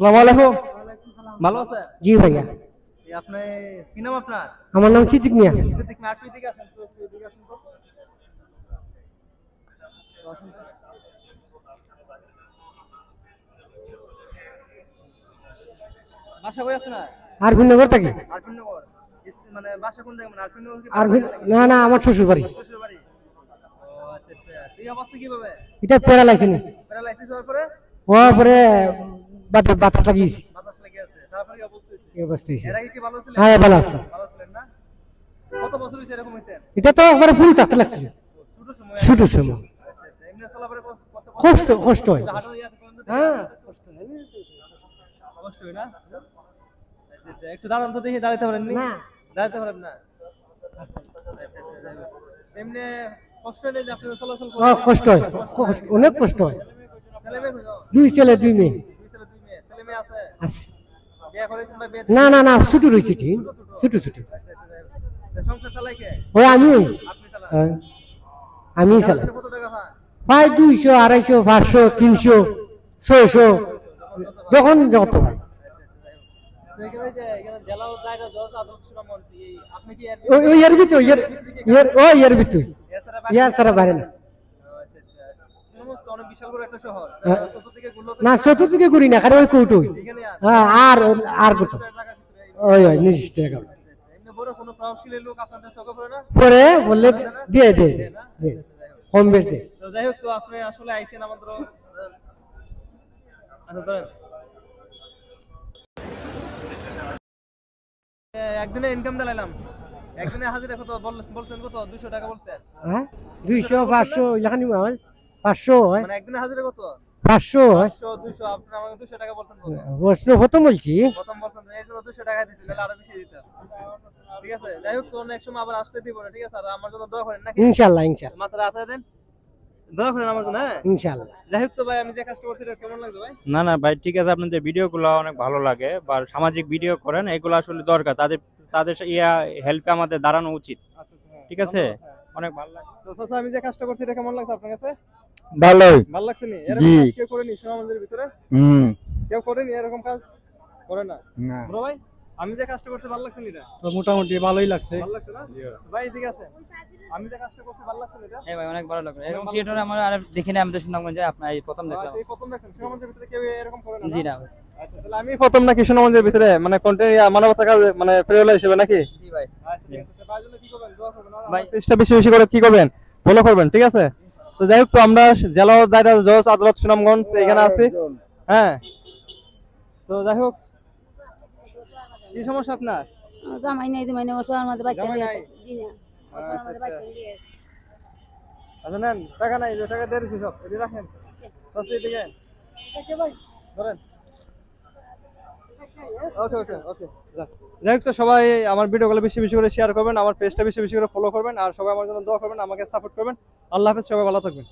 আসসালামু আলাইকুম। ভালো আছেন? জি ভাইয়া। আপনি কি নাম আপনার? আমার নাম সিদ্দিক মিয়া। সিদ্দিক মিয়া, আপনি এদিকে আসেন তো, একটু এদিকে আসেন তো। বাসা কই আপনার? আরফিন নগর থাকি। আরফিন নগর। মানে বাসা কোন জায়গায়? মানে আরফিন নগর কি আরফিন না না, আমার শ্বশুর বাড়ি। শ্বশুর বাড়ি। ও আচ্ছা আচ্ছা। এই অবস্থা কিভাবে? এটা প্যারালাইসিস। প্যারালাইসিস হওয়ার পরে পরে বাতাস লাগিয়েছি। বাতাস লেগে আছে। তারপরে কি অবস্থা হইছে? এই অবস্থা হয়েছে। এর আগে কি ভালো ছিলেন? হ্যাঁ ভালো আছে। ভালো ছিলেন না? কত বছর হইছে এরকম হইছে? এটা তো একবারে ফুল থাকতে লাগছিল। ছোট সময়। ছোট সময়। আচ্ছা আচ্ছা। এমনি চলাফেরা কত কষ্ট হয়। হ্যাঁ কষ্ট হয়। কষ্ট হয় না? আচ্ছা আচ্ছা। একটু দাঁড়ান তো দেখি, দাঁড়াতে পারেন নি? না। দাঁড়াতে পারেন না? এমনি কষ্ট নেই যে আপনি চলাচল করেন? কষ্ট হয়, অনেক কষ্ট হয়। ছেলে মেয়ে কয়জন? 2 ছেলে 2 মেয়ে দুই ছেলে দুই মেয়ে। ছেলে মেয়ে আছে? আছে। বিয়ে করেছেন বা বিয়ে? না না না, ছোট রয়েছে ঠিক, ছোট ছোট। আচ্ছা আচ্ছা। সংসার চালাই কে? ওই আমি আপনি চালান? আমি চালাই। কত টাকা পান? প্রায় 200, 250, 500, 300, 600 যখন যত হয়। তো এখানে যে এখানে জেলা ও দায়রা জজ আদালত সুনামগঞ্জ, আপনি কি ওই এর ভিতর এর ভিতর ইয়ার সারা বাইরে না। আচ্ছা আচ্ছা। সুনামগঞ্জ তো অনেক বিশাল বড় একটা শহর। চতুর্দিকে গুলো না চতুর্দিকে ঘুরি না, খালি ওই কৌটোই। এখানে হ্যাঁ, আর কত ওই নির্দিষ্ট জায়গা। এমনি বড় কোনো প্রভাবশালী লোক আপনাদের চোখে পড়ে না? পরে বললে দিয়ে দে কম বেশ দে। তো যাই হোক, তো আপনি আসলে আইছেন আমাদের। আচ্ছা ধরেন, একদিনে ইনকাম দিলাম, একদিনে হাজিরা কত বলছেন? কত? 200 টাকা বলছেন? হ্যাঁ 200, 500 এখানে হয়, 500 হয়, মানে একদিনে হাজিরা কত? 500 হয়। 500 200, আপনি আমাকে 200 টাকা বলছেন। প্রথম বলছি। প্রথম বলছেন, এই জন্য 200 টাকা দিছি, তাহলে আরো বেশি দিতাম। ঠিক আছে, যাই হোক, তো অনেক সময় আবার আসতে দিব না, ঠিক আছে? আর আমার জন্য দোয়া করেন নাকি? ইনশাআল্লাহ ইনশাআল্লাহ মাত্র হাতে দেন, দোয়া করেন আমার জন্য। হ্যাঁ ইনশাআল্লাহ। যাই হোক, তো ভাই আমি যে কাজটা করছি এটা কেমন লাগছে ভাই? না না ভাই, ঠিক আছে, আপনাদের ভিডিওগুলো অনেক ভালো লাগে বা সামাজিক ভিডিও করেন, এগুলো আসলে দরকার, তাদের তাদের হেল্পে আমাদের দাঁড়ানো উচিত। আচ্ছা আচ্ছা, ঠিক আছে, অনেক ভালো লাগে। তো চাচা আমি যে কাজটা করছি এটা কেমন লাগছে আপনার কাছে? ভালোই। ভালো লাগছে নি? এরকম কাজ কেউ করেনি সমাজের ভিতরে? কেউ করেনি এরকম কাজ? করে না? না। বড় ভাই, আমি যে কাজটা করছি ভালো লাগছে নি? এটা তো মোটামুটি ভালোই লাগছে। ভালো লাগছে না? ভাই এদিকে আসেন, আমি যে কাজটা করছি ভালো লাগছে নি? এটা হ্যাঁ ভাই, অনেক ভালো লাগলো। এরকম ক্রিয়েটর আমরা আর দেখিনি আমাদের সুনামগঞ্জে, আপনার এই প্রথম দেখলাম। এই প্রথম দেখছেন সমাজের ভিতরে কেউ এরকম করে না? জি না। আচ্ছা, তাহলে আমি প্রথম নাকি সুনামগঞ্জের ভিতরে, মানে কন্টেন্ট মানবতার কাজ, মানে প্রেরণা হিসেবে নাকি? জি ভাই। আচ্ছা ঠিক আছে, ভাইয়ের জন্য কি করবেন? দোয়া করবেন আর ভাই। আমার পেজটা বেশি বেশি করে কি করবেন? ফলো করবেন, ঠিক আছে? তো যাই হোক, তো আমরা জেলা ও দায়রা জজ আদালত সুনামগঞ্জ এখানে আছি। হ্যাঁ, তো যাই হোক, কি সমস্যা আপনার? জামাই নাই, জামাই নাই, ওসব আমাদের বাচ্চা জামাই দিয়ে নাই? জি না, ওসব আচ্ছা, আমাদের আচ্ছা। বাচ্চা দিয়ে আচ্ছা নেন, টাকা নাই, যে টাকা দিয়ে দিছি সব, এটি রাখেন। আচ্ছা এদিকে ধরেন। ওকে ওকে ওকে। যাই হোক, তো সবাই আমার ভিডিওগুলো বেশি বেশি করে শেয়ার করবেন, আমার পেজটা বেশি বেশি করে ফলো করবেন, আর সবাই আমার জন্য দোয়া করবেন, আমাকে সাপোর্ট করবেন। আল্লাহ হাফেজ, সবাই ভালো থাকবেন।